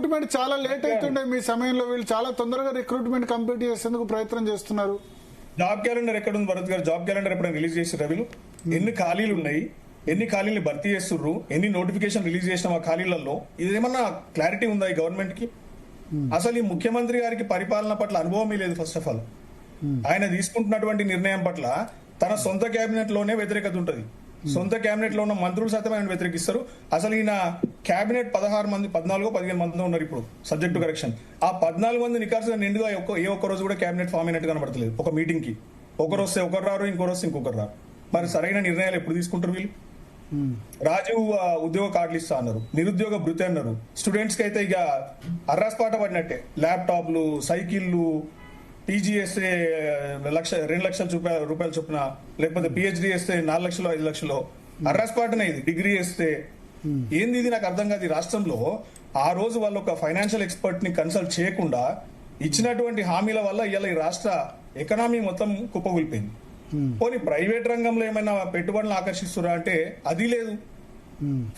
Recruitment చాలా late అవుతుండే మీ సమయంలో, వీళ్ళు చాలా తొందరగా రిక్రూట్మెంట్ కంప్లీట్ చేసేందుకు ప్రయత్నం చేస్తున్నారు. జాబ్ క్యాలెండర్ ఎక్కడ ఉంది భరత్ గారు? జాబ్ క్యాలెండర్ ఎప్పుడైనా రిలీజ్ చేసి రవిలు ఎన్ని ఖాళీలు ఉన్నాయి, ఎన్ని ఖాళీలు భర్తీ చేస్తుర్రు, ఎన్ని నోటిఫికేషన్ రిలీజ్ చేసిన ఆ ఖాళీలలో ఇదేమన్నా క్లారిటీ ఉందా ఈ గవర్నమెంట్ కి? అసలు ఈ ముఖ్యమంత్రి గారికి పరిపాలన పట్ల అనుభవమే లేదు. ఫస్ట్ ఆఫ్ ఆల్ ఆయన తీసుకుంటున్నటువంటి నిర్ణయం పట్ల తన సొంత కేబినెట్ లోనే వ్యతిరేకత ఉంటుంది. సొంత కేబినెట్ లో ఉన్న మంత్రులు సైతం ఆయన వ్యతిరేకిస్తారు. అసలు ఈయన కేబినెట్ 14 మంది ఉన్నారు ఇప్పుడు సబ్జెక్ట్ టు కరెక్షన్. ఆ 14 మంది నికార్సుగా నిండుగా ఏ ఒక్క రోజు కూడా కేబినెట్ ఫామ్ అయినట్టు కనబడతలేదు. ఒక మీటింగ్ కి ఒకరు వస్తే ఒకరు రారు, ఇంకొకరు వస్తే ఇంకొకరు రారు. మరి సరైన నిర్ణయాలు ఎప్పుడు తీసుకుంటారు వీళ్ళు? రాజీవ్ ఉద్యోగ కార్డులు ఇస్తా అన్నారు, నిరుద్యోగ భృతి అన్నారు. స్టూడెంట్స్ కి అయితే ఇక అర్రాస్పాట పడినట్టే. ల్యాప్టాప్లు, సైకిళ్లు, పీజీ చేస్తే 2 లక్షల రూపాయలు చొప్పున, లేకపోతే పిహెచ్డి చేస్తే 4 లక్షలు 5 లక్షలు అర్రాస్పాటనే. ఇది డిగ్రీ చేస్తే ఏంది ఇది? నాకు అర్థం కాదు. ఈ రాష్ట్రంలో ఆ రోజు వాళ్ళు ఒక ఫైనాన్షియల్ ఎక్స్పర్ట్ ని కన్సల్ట్ చేయకుండా ఇచ్చినటువంటి హామీల వల్ల ఇవాళ ఈ రాష్ట్ర ఎకనామీ మొత్తం కుప్పగొలిపోయింది. పోనీ ప్రైవేట్ రంగంలో ఏమైనా పెట్టుబడులను ఆకర్షిస్తురా అంటే అది లేదు.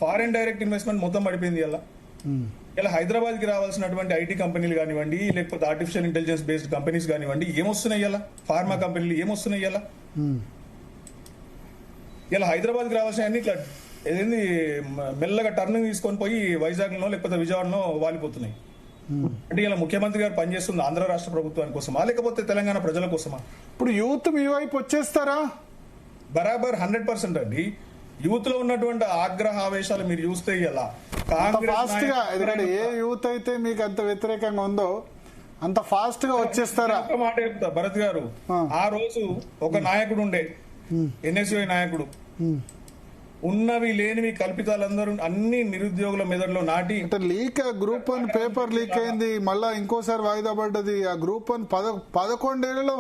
ఫారెన్ డైరెక్ట్ ఇన్వెస్ట్మెంట్ మొత్తం పడిపోయింది. ఇలా హైదరాబాద్ కి రావాల్సినటువంటి ఐటీ కంపెనీలు కానివ్వండి, లేకపోతే ఆర్టిఫిషియల్ ఇంటెలిజెన్స్ బేస్డ్ కంపెనీస్ కానివ్వండి, ఏమొస్తున్నాయి ఇలా? ఫార్మా కంపెనీలు ఏమొస్తున్నాయి ఇలా హైదరాబాద్ కి రావాల్సిన అన్ని ఇట్లా ఏదేంది మెల్లగా టర్నింగ్ తీసుకొని పోయి వైజాగ్ లో లేకపోతే విజయవాడలో వాలిపోతున్నాయి. అంటే ఇలా ముఖ్యమంత్రి గారు పనిచేస్తుంది ఆంధ్ర రాష్ట్ర ప్రభుత్వానికి కోసమా, లేకపోతే తెలంగాణ ప్రజల కోసమా? ఇప్పుడు యూత్ మీ వైపు వచ్చేస్తారా? బరాబర్ 100% అండి. యూత్ లో ఉన్నటువంటి ఆగ్రహ ఆవేశాలు మీరు చూస్తే ఇలా ఫాస్ట్ గా, ఎందుకంటే ఏ యూత్ అయితే మీకు అంత వ్యతిరేకంగా ఉందో అంత ఫాస్ట్ గా వచ్చేస్తారా? ఒక మాట చెప్తా భరత్ గారు, ఆ రోజు ఒక నాయకుడు ఉండే, ఎన్ఎస్యుఐ నాయకుడు, ఉన్నవి లేనివి కల్పితాలందరూ అన్ని నిరుద్యోగుల మెదడులో నాటి లీక్ గ్రూప్ 1 పేపర్ లీక్ అయింది, మళ్ళా ఇంకోసారి వాయిదా పడ్డది. ఆ గ్రూప్ 1 11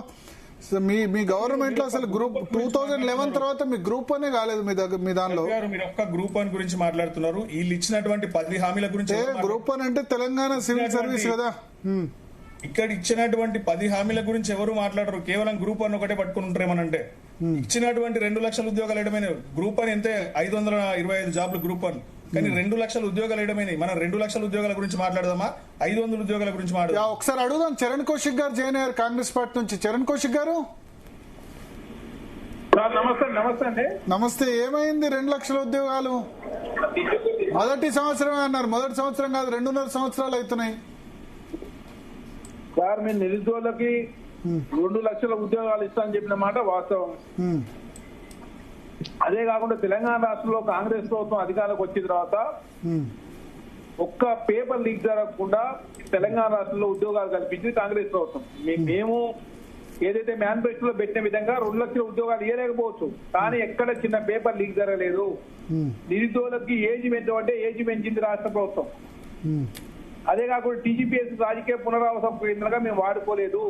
మీ గవర్నమెంట్ లో అసలు గ్రూప్ 2011 తర్వాత మీ గ్రూప్ 1 కాలేదు మీ దానిలో. మీరు ఒక్క గ్రూప్ 1 గురించి మాట్లాడుతున్నారు. వీళ్ళు ఇచ్చినటువంటి 10 హామీల గురించి. గ్రూప్ 1 అంటే తెలంగాణ సివిల్ సర్వీస్ కదా. ఇక్కడ ఇచ్చినటువంటి 10 హామీల గురించి ఎవరు మాట్లాడరు. కేవలం గ్రూప్ 1 ఒకటే పట్టుకుని ఉంటారేమనంటే ఇచ్చినటువంటి 2 లక్షల ఉద్యోగాలు వేయడమైనవి. గ్రూప్ 1 ఎంతే 525 జాబ్లు గ్రూప్ 1, కానీ 2 లక్షల ఉద్యోగాలు వేయడమైనవి. మనం 2 లక్షల ఉద్యోగాల గురించి మాట్లాడదామా, 500 ఉద్యోగాల గురించి మాట్లాడదాం? ఒకసారి అడుగుదాం. చరణ్ కౌశిక్ గారు జాయిన్ అయ్యారు కాంగ్రెస్ పార్టీ నుంచి. చరణ్ కౌశిక్ గారు నమస్తే అండి. నమస్తే. ఏమైంది 2 లక్షల ఉద్యోగాలు? మొదటి సంవత్సరమే అన్నారు. మొదటి సంవత్సరం కాదు, 2.5 సంవత్సరాలు అవుతున్నాయి సార్. మీరు నిరుద్యోగులకి 2 లక్షల ఉద్యోగాలు ఇస్తామని చెప్పిన మాట వాస్తవం. అదే కాకుండా తెలంగాణ రాష్ట్రంలో కాంగ్రెస్ ప్రభుత్వం అధికారంలోకి వచ్చిన తర్వాత ఒక్క పేపర్ లీక్ జరగకుండా తెలంగాణ రాష్ట్రంలో ఉద్యోగాలు కల్పించింది కాంగ్రెస్ ప్రభుత్వం. మేము ఏదైతే మేనిఫెస్టోలో పెట్టిన విధంగా 2 లక్షల ఉద్యోగాలు ఇవ్వలేకపోవచ్చు, కానీ ఎక్కడ చిన్న పేపర్ లీక్ జరగలేదు. నిరుద్యోగులకి ఏజ్ పెంచమంటే ఏజ్ పెంచింది రాష్ట్ర ప్రభుత్వం. అదే కాకుండా టీజీపీఎస్ రాజకీయ పునరావాస కేంద్రంగా మేము వాడుకోలేదు.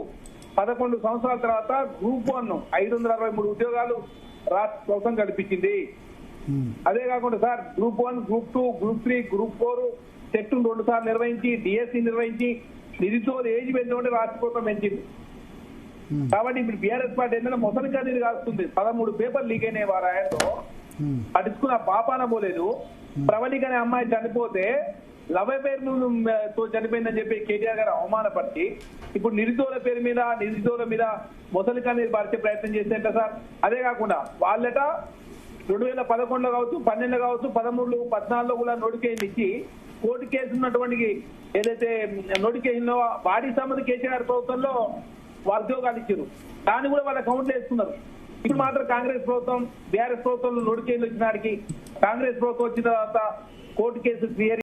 11 సంవత్సరాల తర్వాత గ్రూప్ 1 563 ఉద్యోగాలు రాష్ట్ర ప్రభుత్వం కల్పించింది. అదే కాకుండా sir group 1, group 2, group 3, group 4 set 2 సార్లు నిర్వహించి, డిఎస్సి నిర్వహించి నిరుద్యోగులు ఏజ్ పెంచమంటే రాష్ట్ర ప్రభుత్వం పెంచింది. కాబట్టి ఇప్పుడు బీఆర్ఎస్ పార్టీ ఏంటంటే మొసలి కన్నీరు కాస్తుంది. 13 పేపర్ లీక్ అయినాయి వారు ఆయనతో పట్టించుకున్న పాపాన పోలేదు. ప్రవళిక అనే అమ్మాయి చనిపోతే లవ్ పేరుతో చనిపోయిందని చెప్పి కేటీఆర్ గారు అవమానపరిచి ఇప్పుడు నిరుద్యోగుల పేరు మీద నిరుద్యోగుల మీద మొసలి కన్నీరు పరిచే ప్రయత్నం చేసేట సార్. అదే కాకుండా వాళ్ళట 2011లో కావచ్చు, 12లో కావచ్చు, 13, 14లో కూడా నోటిఫికేషన్ ఇచ్చి కోర్టు కేసు ఉన్నటువంటి ఏదైతే నోటిఫికేషన్ వాటికి సంబంధించి కేసీఆర్ ప్రభుత్వంలో ఉద్యోగాలు ఇచ్చారు. దాన్ని కూడా వాళ్ళ అకౌంట్లో వేసుకున్నారు. ఇప్పుడు మాత్రం కాంగ్రెస్ ప్రభుత్వం బీఆర్ఎస్ ప్రభుత్వంలో నోటిఫికేషన్ వచ్చిన వాడికి కాంగ్రెస్ ప్రభుత్వం వచ్చిన తర్వాత కోర్టు కేసు క్లియర్